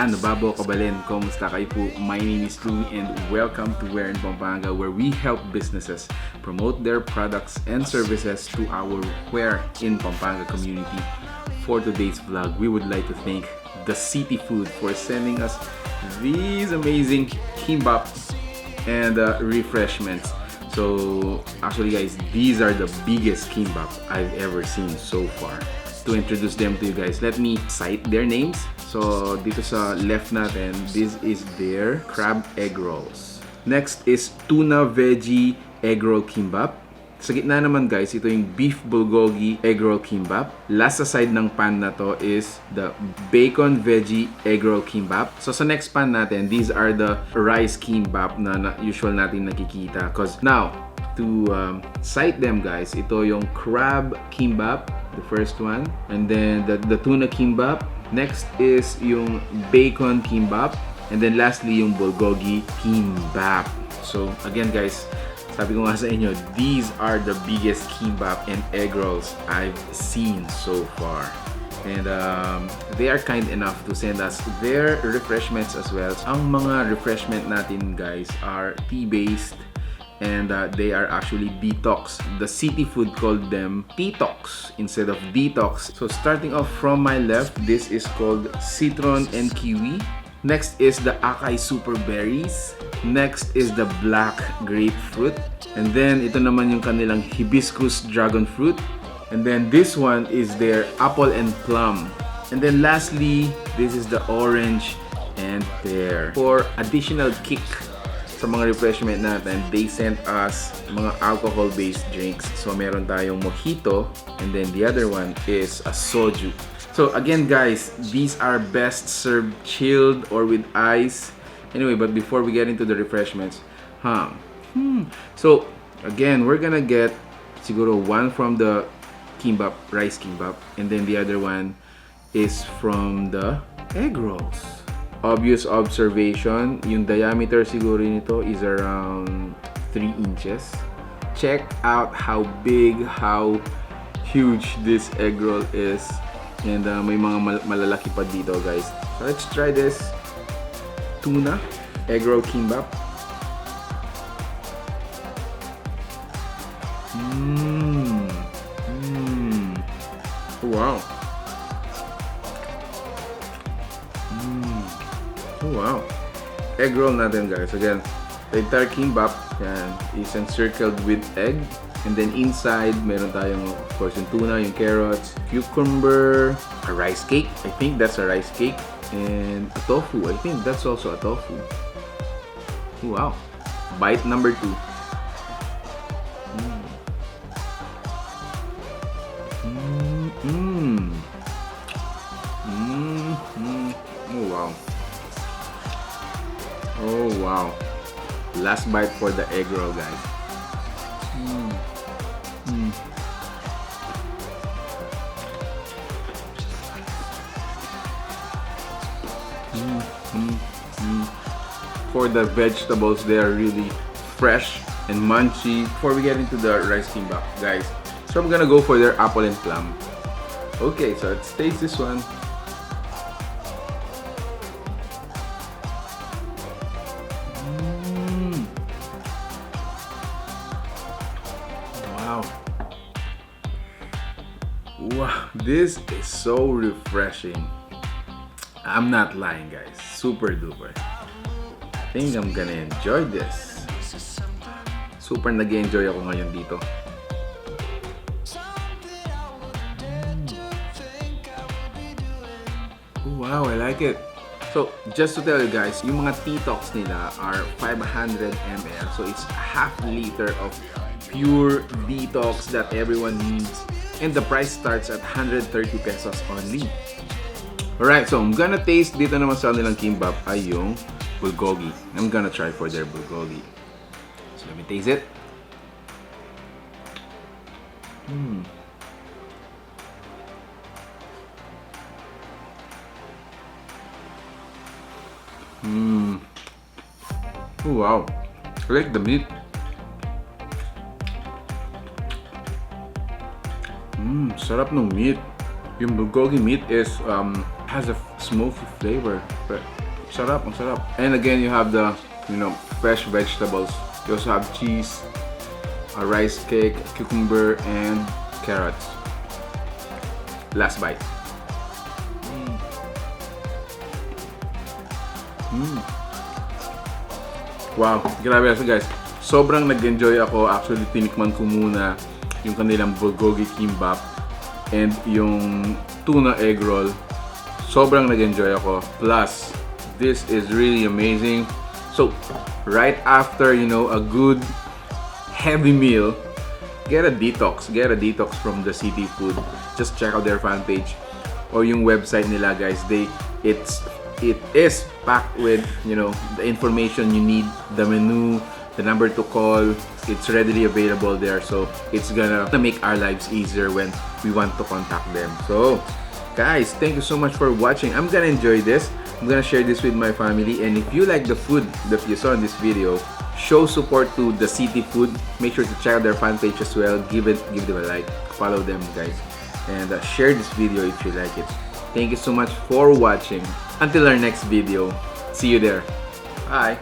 Nababo Kabalen, kumusta kayo po? My name is Louie and welcome to Where in Pampanga, where we help businesses promote their products and services to our Where in Pampanga community. For today's vlog, we would like to thank the Citi Food for sending us these amazing kimbaps and refreshments. So actually guys, these are the biggest kimbap I've ever seen so far. To introduce them to you guys, let me cite their names. So dito sa left natin, this is their crab egg rolls. Next is tuna veggie egg roll kimbap. Sa gitna naman guys, ito yung beef bulgogi egg roll kimbap. Last sa side ng pan na to is the bacon veggie egg roll kimbap. So sa next pan natin, these are the rice kimbap na usual natin nakikita. Cause now, to cite them guys, ito yung crab kimbap, the first one. And then the tuna kimbap. Next is yung bacon kimbap. And then lastly, yung bulgogi kimbap. So again guys, sabi ko nga sa inyo, these are the biggest kimbap and egg rolls I've seen so far. And they are kind enough to send us their refreshments as well. Ang mga refreshment natin guys are tea-based and they are actually detox. The Citi Food called them TeaTox instead of detox. So starting off from my left, this is called Citron and Kiwi. Next is the Acai Superberries. Next is the black grapefruit. And then ito naman yung kanilang Hibiscus dragonfruit. And then this one is their apple and plum. And then lastly, this is the orange and pear. For additional kick sa mga refreshment natin, they sent us mga alcohol-based drinks. So meron tayong Mojito and then the other one is a Soju. So again guys, these are best served chilled or with ice. Anyway, but before we get into the refreshments, so again, we're gonna get siguro one from the kimbap, rice kimbap, and then the other one is from the egg rolls. Obvious observation, yung diameter siguro nito is around 3 inches. Check out how big, how huge this egg roll is. And may mga malalaki pa dito guys. So let's try this tuna egg roll kimbap. Wow. Oh, wow. Egg roll natin guys. Again, the entire kimbap yan, is encircled with egg. And then inside, meron tayong of course yung tuna, yung carrots, cucumber, a rice cake. I think that's a rice cake. And a tofu. I think that's also a tofu. Wow. Bite number 2. Oh wow. Oh wow. Last bite for the egg roll guys. For the vegetables, they are really fresh and munchy. Before we get into the rice kimbap guys, so I'm gonna go for their apple and plum. Okay, so let's taste this one. Wow. Wow, this is so refreshing. I'm not lying guys, super duper. I think I'm gonna enjoy this. Super nag-enjoy ako ngayon dito. Wow, I like it. So, just to tell you guys, yung mga TeaTox nila are 500 ml. So, it's half liter of pure detox that everyone needs. And the price starts at 130 pesos only. Alright, so I'm gonna taste dito naman sa nilang kimbap ay yung bulgogi. I'm gonna try for their bulgogi. So let me taste it. Oh, wow. I like the meat. Sarap ng meat. Yung bulgogi meat is has a smoky flavor, but Sarap, ang sarap. And again, you have the, fresh vegetables. You also have cheese, a rice cake, cucumber, and carrots. Last bite. Wow, grabe kasi guys. Sobrang nag-enjoy ako. Actually, tinikman ko muna yung kanilang bulgogi kimbap and yung tuna egg roll. Sobrang nag-enjoy ako. Plus, this is really amazing. So, right after, a good heavy meal, get a detox. Get a detox from the Citi food. Just check out their fan page or yung website nila, guys. It is packed with, the information you need, the menu, the number to call. It's readily available there. So, it's gonna make our lives easier when we want to contact them. So, guys, thank you so much for watching. I'm gonna enjoy this. I'm gonna share this with my family. And if you like the food that you saw in this video, show support to the Citi food. Make sure to check out their fan page as well. Give them a like. Follow them, guys. And share this video if you like it. Thank you so much for watching. Until our next video. See you there. Bye.